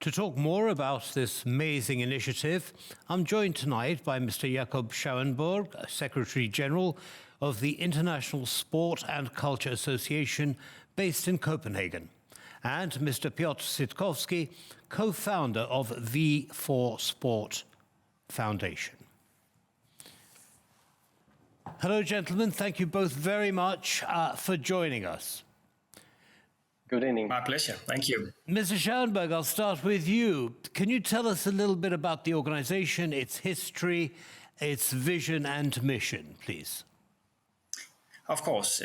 To talk more about this amazing initiative, I'm joined tonight by Mr. Jakob Schauenberg, Secretary General of the International Sport and Culture Association based in Copenhagen, and Mr. Piotr Sitkowski, co-founder of V4Sport Foundation. Hello, gentlemen. Thank you both very much for joining us. Good evening. My pleasure. Thank you. Mr. Schauenberg, I'll start with you. Can you tell us a little bit about the organization, its history, its vision and mission, please? Of course.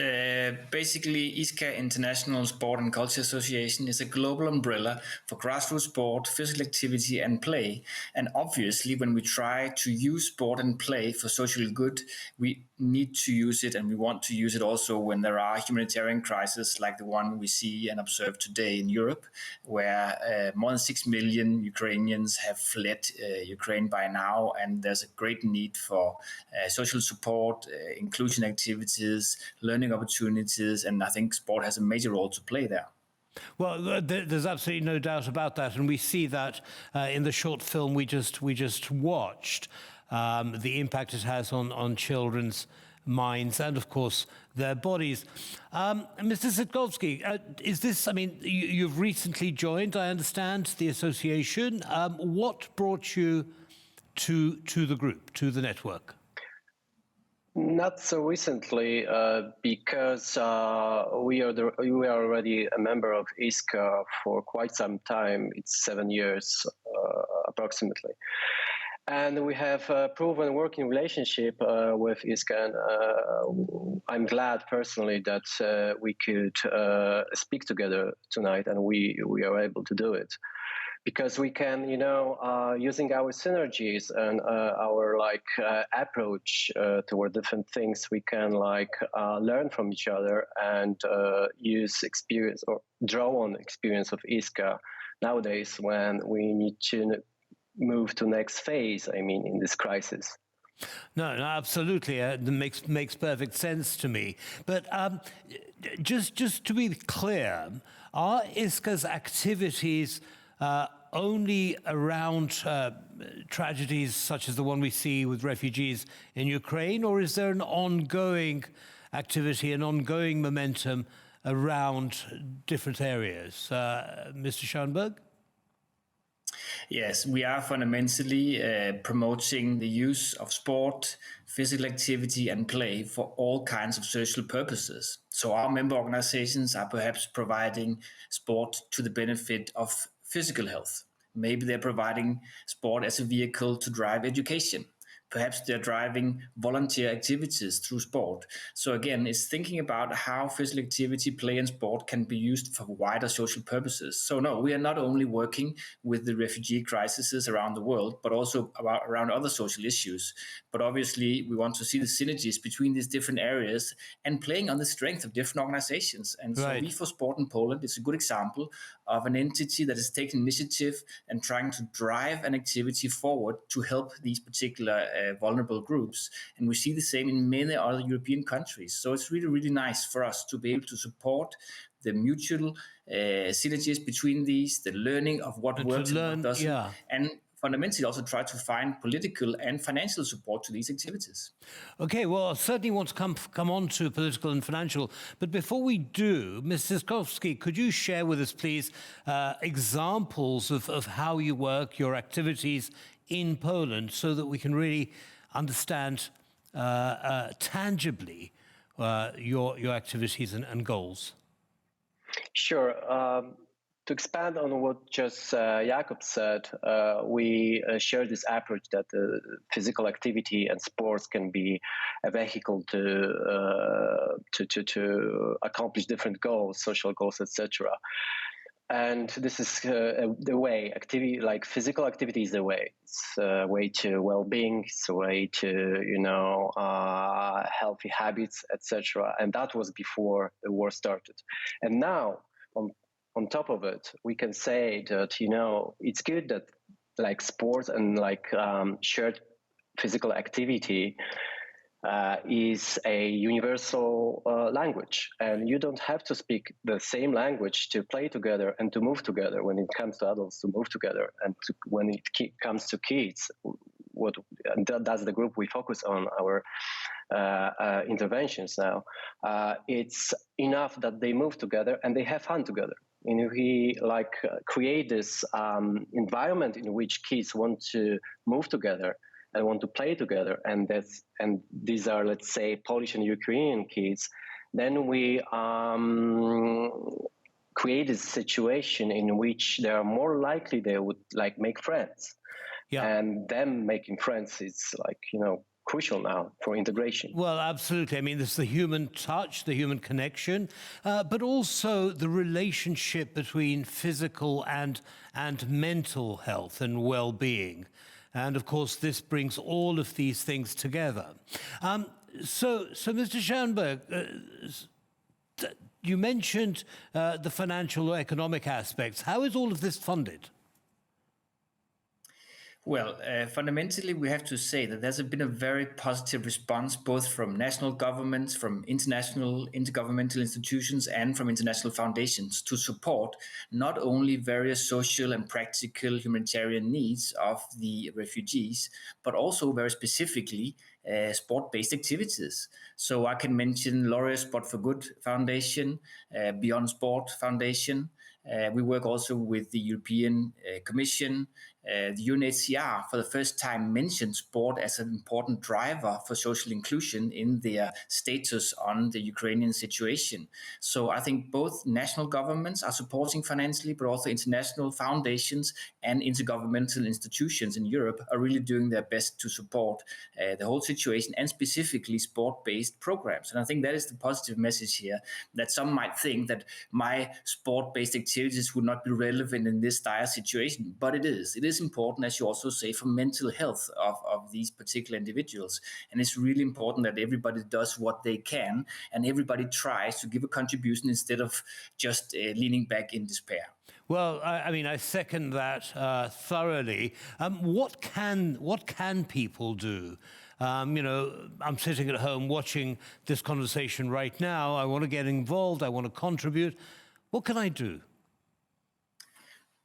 Basically, ISCA, International Sport and Culture Association, is a global umbrella for grassroots sport, physical activity and play. And obviously, when we try to use sport and play for social good, we need to use it, and we want to use it also when there are humanitarian crises like the one we see and observe today in Europe, where more than 6 million Ukrainians have fled Ukraine by now, and there's a great need for social support, inclusion activities, learning opportunities, and I think sport has a major role to play there. Well, there's absolutely no doubt about that, and we see that in the short film we just watched, the impact it has on children's minds and, of course, their bodies. Mr. Sitkowski, is this? I mean, you've recently joined, I understand, the association. What brought you to the group, to the network? Not so recently, because we are already a member of ISCA for quite some time. It's 7 years approximately, and we have a proven working relationship with ISCA. And I'm glad personally that we could speak together tonight, and we are able to do it. Because we can, using our synergies and our approach toward different things, we can learn from each other and use experience or draw on experience of ISCA nowadays when we need to move to next phase. I mean, in this crisis. No, absolutely. It makes perfect sense to me. But just to be clear, are ISCA's activities only around tragedies such as the one we see with refugees in Ukraine, or is there an ongoing activity, an ongoing momentum around different areas? Mr. Schauenberg? Yes, we are fundamentally promoting the use of sport, physical activity and play for all kinds of social purposes. So our member organizations are perhaps providing sport to the benefit of physical health. Maybe they're providing sport as a vehicle to drive education. Perhaps they're driving volunteer activities through sport. So again, it's thinking about how physical activity, play and sport can be used for wider social purposes. So no, we are not only working with the refugee crises around the world, but also around other social issues. But obviously, we want to see the synergies between these different areas and playing on the strength of different organizations. And so V4Sport in Poland is a good example of an entity that is taking initiative and trying to drive an activity forward to help these particular vulnerable groups. And we see the same in many other European countries. So it's really, really nice for us to be able to support the mutual synergies between these, the learning of what works and what doesn't, and fundamentally also try to find political and financial support to these activities. Okay, well, I certainly want to come on to political and financial, but before we do, Mr. Sitkowski, could you share with us, please, examples of how you work, your activities in Poland, so that we can really understand tangibly your activities and goals? Sure. To expand on what just Jakob said, we share this approach that physical activity and sports can be a vehicle to accomplish different goals, social goals, etc. And this is the way. Activity, like physical activity, is the way. It's a way to well-being. It's a way to healthy habits, etc. And that was before the war started. And now, on top of it, we can say that it's good that sports and shared physical activity is a universal language, and you don't have to speak the same language to play together and to move together. When it comes to adults, to move together, and when it comes to kids, that's the group we focus on our interventions now. It's enough that they move together and they have fun together. And we create this environment in which kids want to move together and want to play together, and these are, let's say, Polish and Ukrainian kids. Then we create a situation in which they are more likely they would make friends. Yeah. And them making friends is crucial now for integration. Well, absolutely. I mean, there's the human touch, the human connection, but also the relationship between physical and mental health and well-being. And of course, this brings all of these things together. So Mr. Schanberg, you mentioned the financial or economic aspects. How is all of this funded? Well, fundamentally, we have to say that there's been a very positive response, both from national governments, from international intergovernmental institutions, and from international foundations to support not only various social and practical humanitarian needs of the refugees, but also very specifically sport-based activities. So I can mention Laureus Sport for Good Foundation, Beyond Sport Foundation. We work also with the European Commission. The UNHCR, for the first time, mentioned sport as an important driver for social inclusion in their status on the Ukrainian situation. So I think both national governments are supporting financially, but also international foundations and intergovernmental institutions in Europe are really doing their best to support the whole situation, and specifically sport-based programs. And I think that is the positive message here, that some might think that my sport-based activities would not be relevant in this dire situation, but it is. It is important, as you also say, for mental health of these particular individuals. And it's really important that everybody does what they can and everybody tries to give a contribution instead of just leaning back in despair. Well, I mean, I second that thoroughly. What can people do? I'm sitting at home watching this conversation right now. I want to get involved. I want to contribute. What can I do?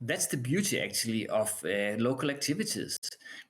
That's the beauty, actually, of local activities,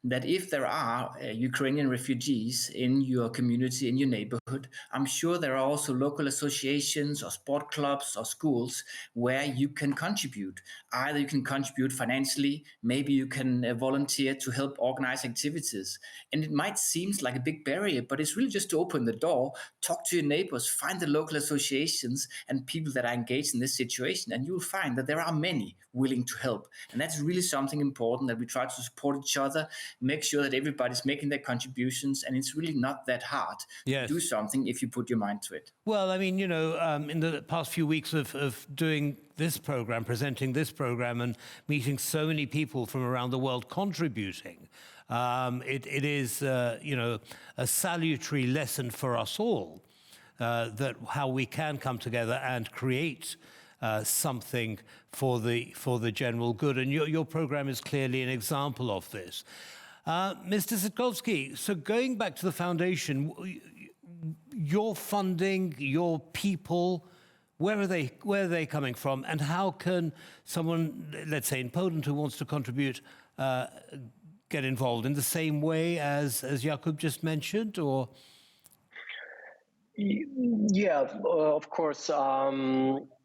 that if there are Ukrainian refugees in your community, in your neighborhood, I'm sure there are also local associations or sport clubs or schools where you can contribute. Either you can contribute financially, maybe you can volunteer to help organize activities. And it might seem like a big barrier, but it's really just to open the door, talk to your neighbors, find the local associations and people that are engaged in this situation, and you'll find that there are many willing to help. And that's really something important, that we try to support each other, make sure that everybody's making their contributions, and it's really not that hard to do something if you put your mind to it. Well, I mean, in the past few weeks of doing this program, presenting this program, and meeting so many people from around the world contributing, it is, a salutary lesson for us all, that how we can come together and create something for the general good. And your program is clearly an example of this. Mr. Sitkovsky, so going back to the foundation, your funding, your people, where are they coming from, and how can someone, let's say in Poland, who wants to contribute, get involved in the same way as Jakub just mentioned, or? Yeah, of course.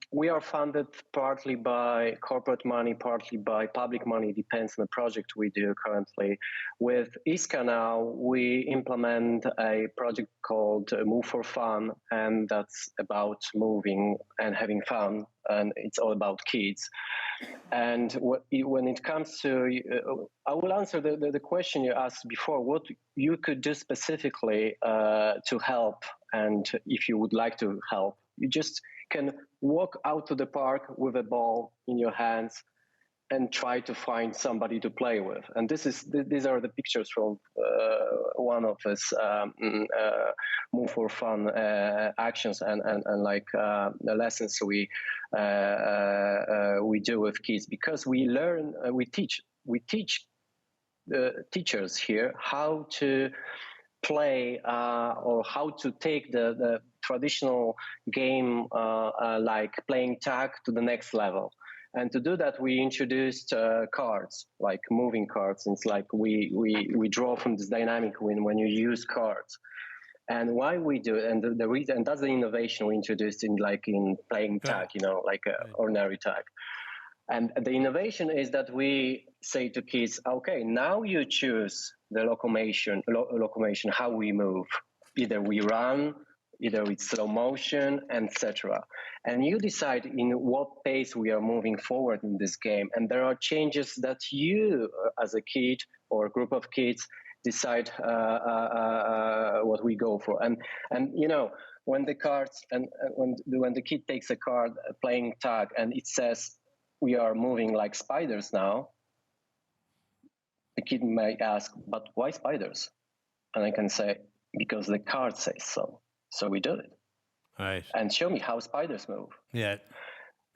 We are funded partly by corporate money, partly by public money. Depends on the project we do currently. With ISKA now, we implement a project called Move for Fun, and that's about moving and having fun, and it's all about kids. And when it comes to, I will answer the question you asked before, what you could do specifically to help, and if you would like to help, you just can walk out to the park with a ball in your hands and try to find somebody to play with. And these are the pictures from one of his Move for Fun actions and the lessons we do with kids, because we learn, we teach teachers here how to play or how to take the traditional game like playing tag to the next level. And to do that, we introduced cards, like moving cards. It's like we draw from this dynamic when you use cards. And why we do it, and the reason, and that's the innovation we introduced in playing tag, like ordinary tag. And the innovation is that we say to kids, okay, now you choose the locomotion, how we move. Either we run, either it's slow motion, etc. And you decide in what pace we are moving forward in this game. And there are changes that you, as a kid or a group of kids, decide what we go for. And when the cards and when the kid takes a card playing tag and it says we are moving like spiders now, the kid may ask, but why spiders? And I can say, because the card says so. So we do it. Right. And show me how spiders move. Yeah.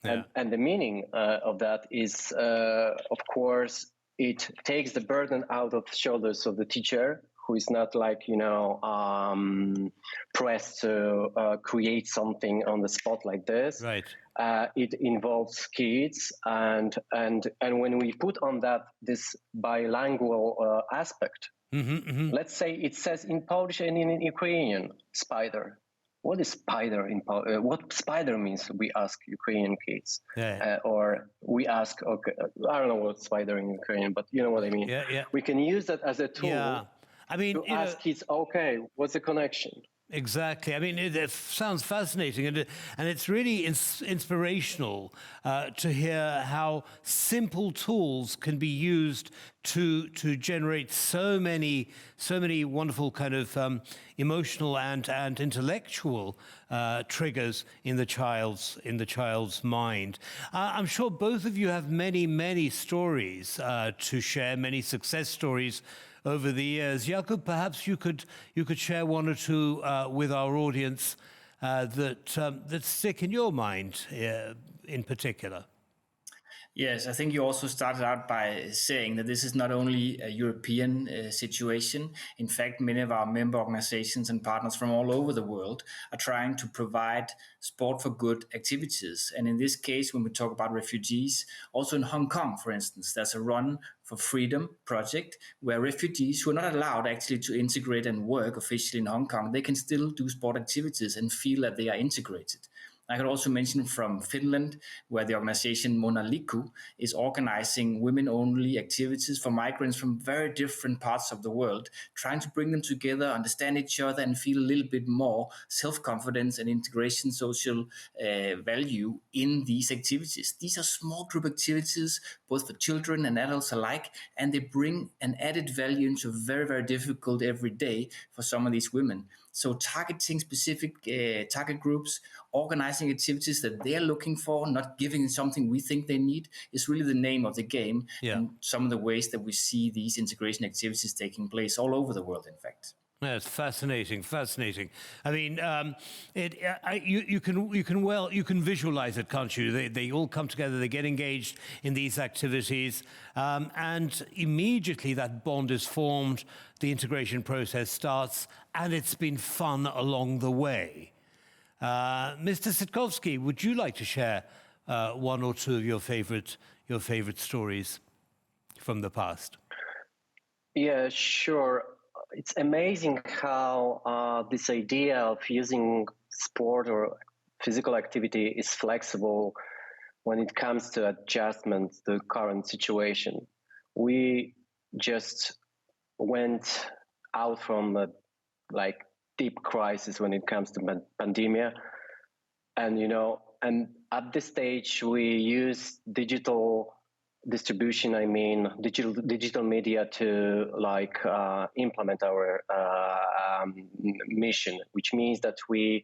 And the meaning of that is, of course, it takes the burden out of the shoulders of the teacher, who is not pressed to create something on the spot like this. Right. It involves kids, and when we put on that this bilingual aspect, let's say it says in Polish and in Ukrainian, spider. What is spider in what spider means? We ask Ukrainian kids, or we ask. Okay, I don't know what spider in Ukrainian, but you know what I mean. Yeah. We can use that as a tool. Yeah. I mean, to ask kids, okay, what's the connection? Exactly. I mean, it sounds fascinating, and it's really inspirational to hear how simple tools can be used to generate so many wonderful kind of emotional and intellectual triggers in the child's mind. I'm sure both of you have many stories to share, many success stories over the years. Jakub, perhaps you could share one or two with our audience that stick in your mind in particular. Yes, I think you also started out by saying that this is not only a European situation. In fact, many of our member organizations and partners from all over the world are trying to provide sport for good activities. And in this case, when we talk about refugees, also in Hong Kong, for instance, there's a Run for Freedom project where refugees who are not allowed actually to integrate and work officially in Hong Kong, they can still do sport activities and feel that they are integrated. I could also mention from Finland, where the organization Mona Liku is organizing women-only activities for migrants from very different parts of the world, trying to bring them together, understand each other, and feel a little bit more self-confidence and integration, social value in these activities. These are small group activities, both for children and adults alike, and they bring an added value into a very, very difficult every day for some of these women. So targeting specific target groups, organizing activities that they're looking for, not giving something we think they need, is really the name of the game. Yeah. And some of the ways that we see these integration activities taking place all over the world, in fact. Yeah, it's fascinating. I mean, you can visualize it, can't you? They all come together, they get engaged in these activities, and immediately that bond is formed, the integration process starts, and it's been fun along the way. Mr. Sitkovsky, would you like to share one or two of your favorite stories from the past? Yeah, sure. It's amazing how this idea of using sport or physical activity is flexible when it comes to adjustment to the current situation. We just went out from a deep crisis when it comes to pandemic, and at this stage we use digital distribution, digital media to implement our mission, which means that we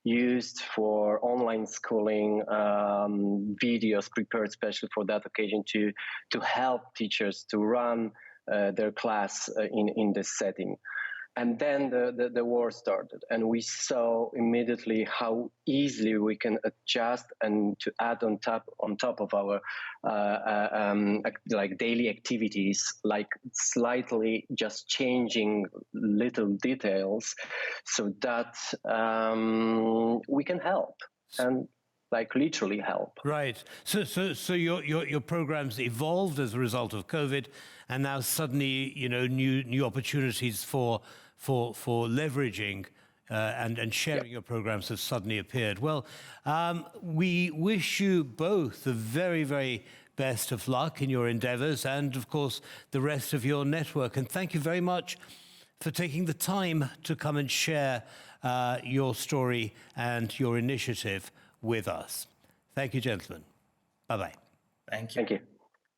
used for online schooling videos prepared especially for that occasion to help teachers to run their class in this setting. And then the war started, and we saw immediately how easily we can adjust and to add on top of our like daily activities, like slightly just changing little details, so that we can help and like literally help. Right. So your programs evolved as a result of COVID, and now suddenly new opportunities for leveraging and sharing your programs have suddenly appeared. Well, we wish you both the very, very best of luck in your endeavors, and of course the rest of your network. And thank you very much for taking the time to come and share your story and your initiative with us. Thank you, gentlemen. Bye-bye. Thank you. Thank you.